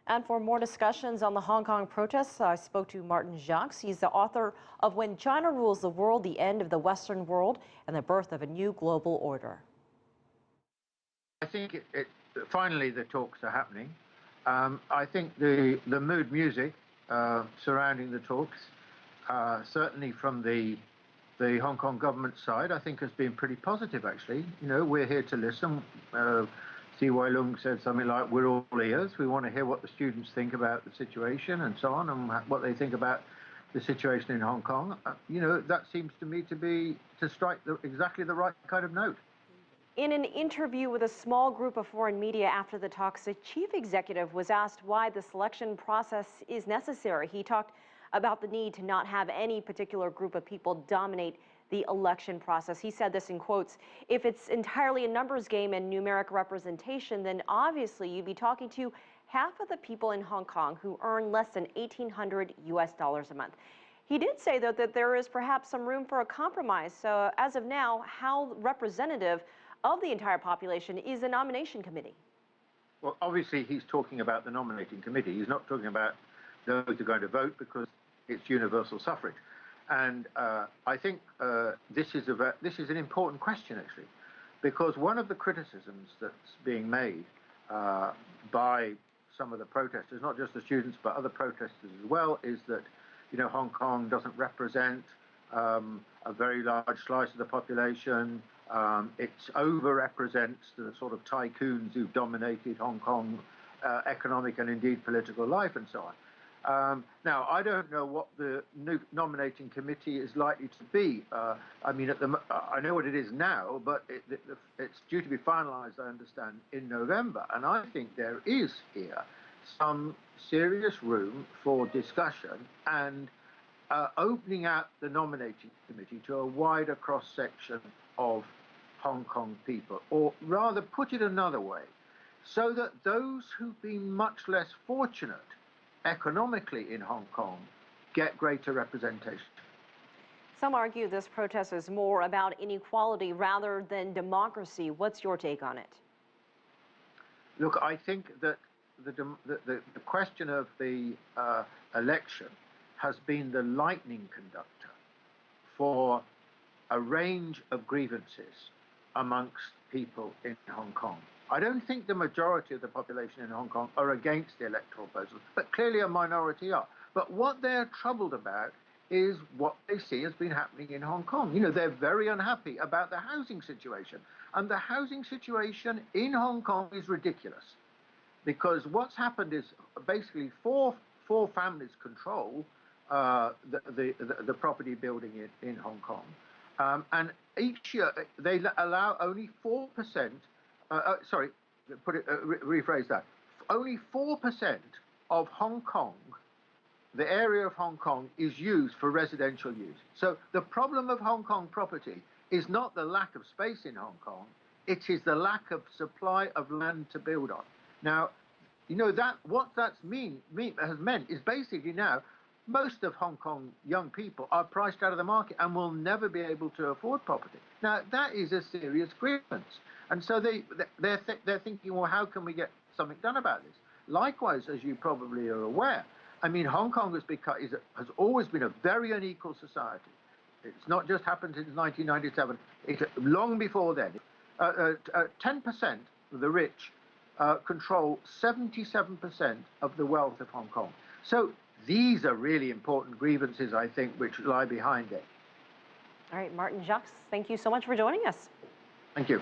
And for more discussions on the Hong Kong protests, I spoke to Martin Jacques. He's the author of When China Rules the World, the End of the Western World, and the Birth of a New Global Order. I think finally the talks are happening. I think the mood music surrounding the talks, certainly from the Hong Kong government side, I think has been pretty positive, actually. You know, we're here to listen. C.Y. Leung said something like, "We're all ears. We want to hear what the students think about the situation and so on, and what they think about the situation in Hong Kong." You know, that seems to me to strike exactly the right kind of note. In an interview with a small group of foreign media after the talks, the chief executive was asked why the selection process is necessary. He talked about the need to not have any particular group of people dominate the election process. He said this in quotes: "If it's entirely a numbers game and numeric representation, then obviously you'd be talking to half of the people in Hong Kong who earn less than $1,800 a month." He did say, though, that there is perhaps some room for a compromise. So as of now, how representative of the entire population is the nomination committee? Well, obviously he's talking about the nominating committee. He's not talking about those who are going to vote, because it's universal suffrage. And I think this is an important question, actually, because one of the criticisms that's being made by some of the protesters, not just the students but other protesters as well, is that, you know, Hong Kong doesn't represent a very large slice of the population. It overrepresents the sort of tycoons who've dominated Hong Kong economic and indeed political life and so on. Now, I don't know what the new nominating committee is likely to be. I mean, I know what it is now, but it's due to be finalized, I understand, in November. And I think there is here some serious room for discussion and opening out the nominating committee to a wider cross-section of Hong Kong people, or rather, put it another way, so that those who've been much less fortunate economically in Hong Kong get greater representation. Some argue this protest is more about inequality rather than democracy. What's your take on it? Look, I think that the question of the election has been the lightning conductor for a range of grievances amongst people in Hong Kong. I don't think the majority of the population in Hong Kong are against the electoral process, but clearly a minority are. But what they're troubled about is what they see has been happening in Hong Kong. You know, they're very unhappy about the housing situation. And the housing situation in Hong Kong is ridiculous, because what's happened is basically four families control the property building in Hong Kong. And each year they allow only 4%, rephrase that. Only 4% of Hong Kong, the area of Hong Kong, is used for residential use. So the problem of Hong Kong property is not the lack of space in Hong Kong, it is the lack of supply of land to build on. Now, you know, what that's has meant is basically now most of Hong Kong young people are priced out of the market and will never be able to afford property. Now, that is a serious grievance. And so they're thinking, well, how can we get something done about this? Likewise, as you probably are aware, I mean, Hong Kong has always been a very unequal society. It's not just happened since 1997. Long before then, 10% of the rich control 77% of the wealth of Hong Kong. So these are really important grievances, I think, which lie behind it. All right, Martin Jacques, thank you so much for joining us. Thank you.